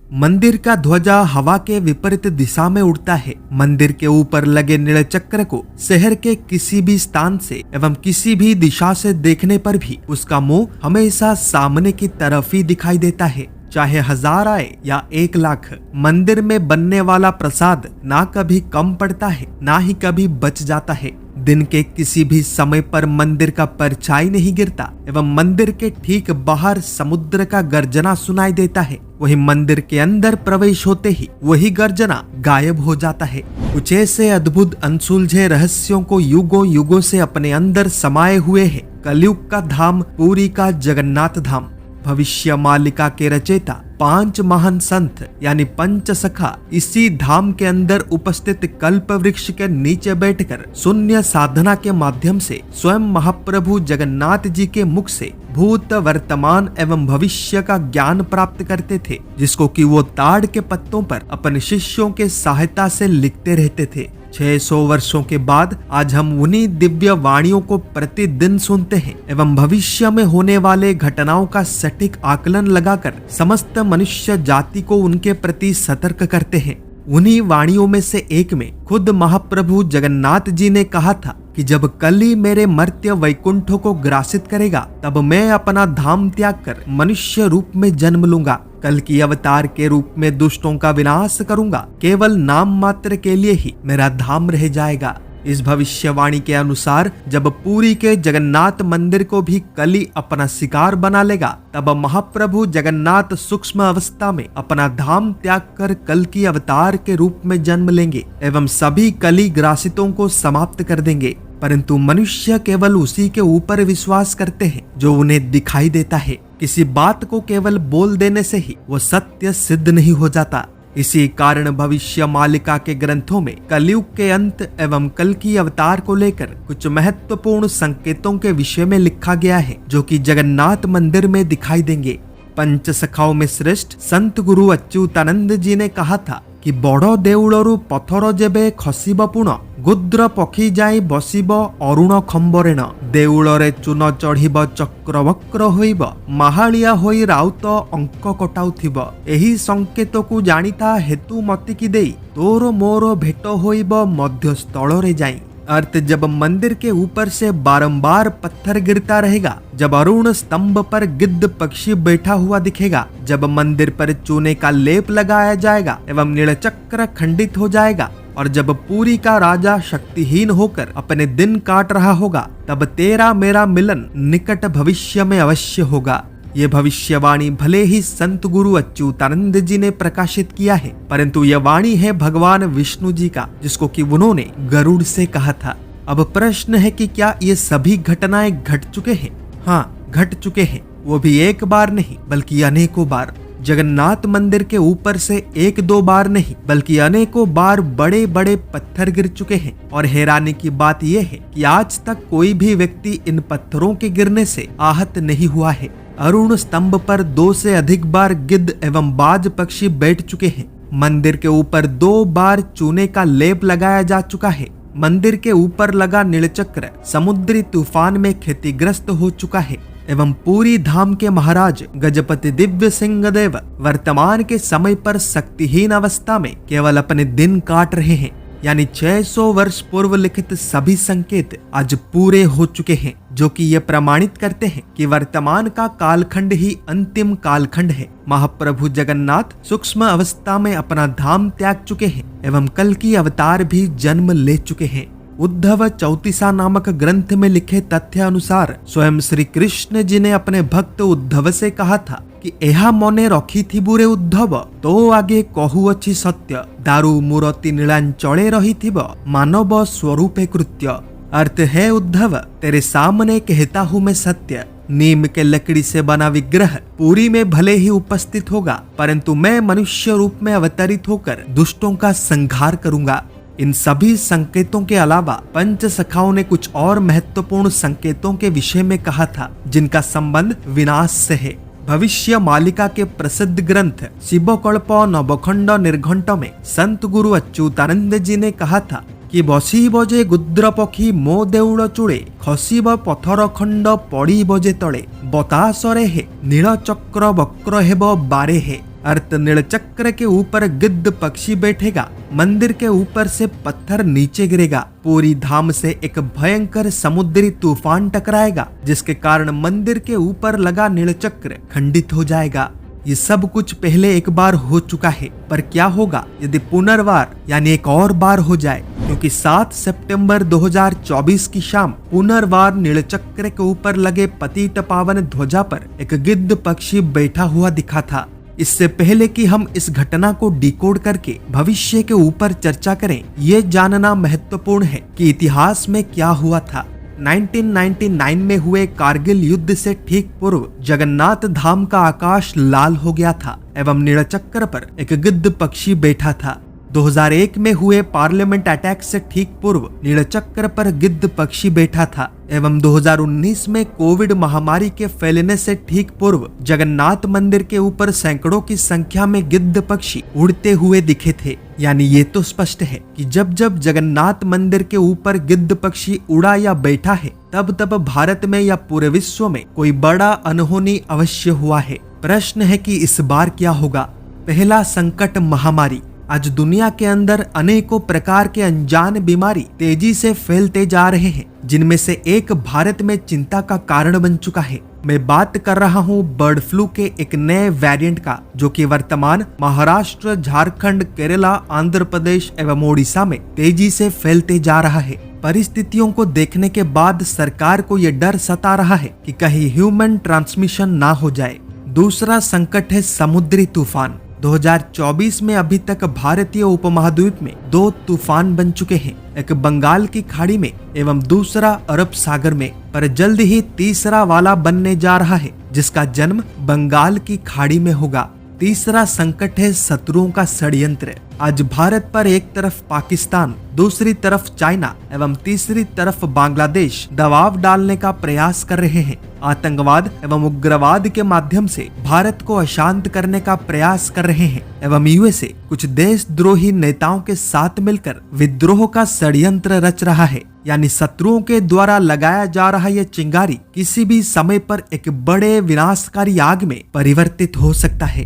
मंदिर का ध्वजा हवा के विपरीत दिशा में उड़ता है। मंदिर के ऊपर लगे नीलचक्र को शहर के किसी भी स्थान से एवं किसी भी दिशा से देखने पर भी उसका मुंह हमेशा सामने की तरफ ही दिखाई देता है, चाहे 1000 आए या 1 लाख। मंदिर में बनने वाला प्रसाद ना कभी कम पड़ता है ना ही कभी बच जाता है। दिन के किसी भी समय पर मंदिर का परछाई नहीं गिरता एवं मंदिर के ठीक बाहर समुद्र का गर्जना सुनाई देता है। वही मंदिर के अंदर प्रवेश होते ही वही गर्जना गायब हो जाता है। कुछ ऐसे अद्भुत अनसुलझे रहस्यों को युगों युगों से अपने अंदर समाये हुए है कलयुग का धाम पुरी का जगन्नाथ धाम। भविष्य मालिका के रचयिता 5 महान संत यानी पंच सखा इसी धाम के अंदर उपस्थित कल्प वृक्ष के नीचे बैठकर शून्य साधना के माध्यम से स्वयं महाप्रभु जगन्नाथ जी के मुख से भूत वर्तमान एवं भविष्य का ज्ञान प्राप्त करते थे, जिसको कि वो ताड़ के पत्तों पर अपने शिष्यों के सहायता से लिखते रहते थे। 600 वर्षों के बाद आज हम उन्हीं दिव्य वाणियों को प्रतिदिन सुनते हैं एवं भविष्य में होने वाले घटनाओं का सटीक आकलन लगाकर समस्त मनुष्य जाति को उनके प्रति सतर्क करते हैं। उन्हीं वाणियों में से एक में खुद महाप्रभु जगन्नाथ जी ने कहा था कि जब कली मेरे मर्त्य वैकुंठों को ग्रासित करेगा तब मैं अपना धाम त्याग कर मनुष्य रूप में जन्म लूंगा। कल की अवतार के रूप में दुष्टों का विनाश करूंगा। केवल नाम मात्र के लिए ही मेरा धाम रह जाएगा। इस भविष्यवाणी के अनुसार जब पुरी के जगन्नाथ मंदिर को भी कली अपना शिकार बना लेगा तब महाप्रभु जगन्नाथ सूक्ष्म अवस्था में अपना धाम त्याग कर कल की अवतार के रूप में जन्म लेंगे एवं सभी कली ग्रासितों को समाप्त कर देंगे। परंतु मनुष्य केवल उसी के ऊपर विश्वास करते हैं जो उन्हें दिखाई देता है। किसी बात को केवल बोल देने से ही वो सत्य सिद्ध नहीं हो जाता। इसी कारण भविष्य मालिका के ग्रंथों में कलयुग के अंत एवं कल की अवतार को लेकर कुछ महत्वपूर्ण संकेतों के विषय में लिखा गया है जो कि जगन्नाथ मंदिर में दिखाई देंगे। पंच सखाओं में श्रेष्ठ संत गुरु अच्युतानंद जी ने कहा था कि बड़ देउलरू पथर जेबे खसिब पुण गुद्र पक्षी जाई बसिब अरुण खंबरेण देउलरे चून चढ़िब चक्र वक्र होइब माहालिया होई राउत अंक कटाउथिब एही संकेत को जानिता हेतु मतिकी देई तोर मोर भेट होइब मध्य स्थल रे जाई। अर्थ जब मंदिर के ऊपर से बारंबार पत्थर गिरता रहेगा, जब अरुण स्तंभ पर गिद्ध पक्षी बैठा हुआ दिखेगा, जब मंदिर पर चूने का लेप लगाया जाएगा एवं नीलचक्र खंडित हो जाएगा और जब पुरी का राजा शक्तिहीन होकर अपने दिन काट रहा होगा तब तेरा मेरा मिलन निकट भविष्य में अवश्य होगा। ये भविष्यवाणी भले ही संत गुरु अच्युतानंद जी ने प्रकाशित किया है, परंतु यह वाणी है भगवान विष्णु जी का, जिसको कि उन्होंने गरुड़ से कहा था। अब प्रश्न है कि क्या ये सभी घटनाएं घट चुके हैं? हाँ, घट चुके हैं, वो भी एक बार नहीं बल्कि अनेकों बार। जगन्नाथ मंदिर के ऊपर से 1-2 बार नहीं बल्कि अनेकों बार बड़े बड़े पत्थर गिर चुके हैं। और हैरानी की बात यह है कि आज तक कोई भी व्यक्ति इन पत्थरों के गिरने से आहत नहीं हुआ है। अरुण स्तंभ पर 2 से अधिक बार गिद्ध एवं बाज पक्षी बैठ चुके हैं। मंदिर के ऊपर 2 बार चूने का लेप लगाया जा चुका है। मंदिर के ऊपर लगा नीलचक्र समुद्री तूफान में क्षतिग्रस्त हो चुका है एवं पूरी धाम के महाराज गजपति दिव्य सिंह देव वर्तमान के समय पर शक्तिहीन अवस्था में केवल अपने दिन काट रहे हैं। यानी 600 वर्ष पूर्व लिखित सभी संकेत आज पूरे हो चुके हैं, जो कि ये प्रमाणित करते हैं कि वर्तमान का कालखंड ही अंतिम कालखंड है। महाप्रभु जगन्नाथ सूक्ष्म अवस्था में अपना धाम त्याग चुके हैं एवं कल की अवतार भी जन्म ले चुके हैं। उद्धव चौतीसा नामक ग्रंथ में लिखे तथ्य अनुसार स्वयं श्री कृष्ण जी ने अपने भक्त उद्धव से कहा था कि एहा मने रखी थिबुरे उद्धव तो आगे कहूअछि सत्य दारू मूर्ति नीलांचले रहिथिब मानव स्वरूपे कृत्य। अर्थ है उद्धव, तेरे सामने कहता हूँ मैं सत्य। नीम के लकड़ी से बना विग्रह पुरी में भले ही उपस्थित होगा, परंतु मैं मनुष्य रूप में अवतरित होकर दुष्टों का संहार करूंगा। इन सभी संकेतों के अलावा पंच सखाओं ने कुछ और महत्वपूर्ण संकेतों के विषय में कहा था, जिनका संबंध विनाश से है। भविष्य मालिका के प्रसिद्ध ग्रंथ शिवकल्प नवखंड निर्घंट में संत गुरु अच्युतानंद जी ने कहा था कि बसीब जे गुद्र पक्षी मो देउल चूड़े खसीब पथर खंड पड़ी बजे तले बतासरे हे नील चक्र वक्र हेब बारे हे। अर्थ नीलचक्र के ऊपर गिद्ध पक्षी बैठेगा, मंदिर के ऊपर से पत्थर नीचे गिरेगा, पूरी धाम से एक भयंकर समुद्री तूफान टकराएगा, जिसके कारण मंदिर के ऊपर लगा नीलचक्र खंडित हो जाएगा। ये सब कुछ पहले एक बार हो चुका है, पर क्या होगा यदि पुनर्वार यानी एक और बार हो जाए? क्योंकि 7 सितंबर 2024 की शाम पुनर्वार नीलचक्र के ऊपर लगे पतित पावन ध्वजा पर एक गिद्ध पक्षी बैठा हुआ दिखा था। इससे पहले कि हम इस घटना को डिकोड करके भविष्य के ऊपर चर्चा करें, ये जानना महत्वपूर्ण है कि इतिहास में क्या हुआ था। 1999 में हुए कारगिल युद्ध से ठीक पूर्व जगन्नाथ धाम का आकाश लाल हो गया था एवं नीलचक्र पर एक गिद्ध पक्षी बैठा था। 2001 में हुए पार्लियामेंट अटैक से ठीक पूर्व नीलचक्र पर गिद्ध पक्षी बैठा था एवं 2019 में कोविड महामारी के फैलने से ठीक पूर्व जगन्नाथ मंदिर के ऊपर सैकड़ों की संख्या में गिद्ध पक्षी उड़ते हुए दिखे थे। यानी ये तो स्पष्ट है कि जब जब जगन्नाथ मंदिर के ऊपर गिद्ध पक्षी उड़ा या बैठा है, तब तब भारत में या पूरे विश्व में कोई बड़ा अनहोनी अवश्य हुआ है। प्रश्न है कि इस बार क्या होगा? पहला संकट महामारी। आज दुनिया के अंदर अनेकों प्रकार के अनजान बीमारी तेजी से फैलते जा रहे हैं, जिनमें से एक भारत में चिंता का कारण बन चुका है। मैं बात कर रहा हूँ बर्ड फ्लू के एक नए वेरिएंट का, जो कि वर्तमान महाराष्ट्र, झारखंड, केरला, आंध्र प्रदेश एवं ओडिशा में तेजी से फैलते जा रहा है। परिस्थितियों को देखने के बाद सरकार को यह डर सता रहा है कि कहीं ह्यूमन ट्रांसमिशन ना हो जाए। दूसरा संकट है समुद्री तूफान। 2024 में अभी तक भारतीय उपमहाद्वीप में 2 तूफान बन चुके हैं, एक बंगाल की खाड़ी में एवं दूसरा अरब सागर में, पर जल्द ही तीसरा वाला बनने जा रहा है, जिसका जन्म बंगाल की खाड़ी में होगा। तीसरा संकट है शत्रुओं का षड्यंत्र। आज भारत पर एक तरफ पाकिस्तान, दूसरी तरफ चाइना एवं तीसरी तरफ बांग्लादेश दबाव डालने का प्रयास कर रहे हैं। आतंकवाद एवं उग्रवाद के माध्यम से भारत को अशांत करने का प्रयास कर रहे हैं एवं यूएसए कुछ देशद्रोही नेताओं के साथ मिलकर विद्रोह का षड्यंत्र रच रहा है। यानी शत्रुओं के द्वारा लगाया जा रहा यह चिंगारी किसी भी समय पर एक बड़े विनाशकारी आग में परिवर्तित हो सकता है।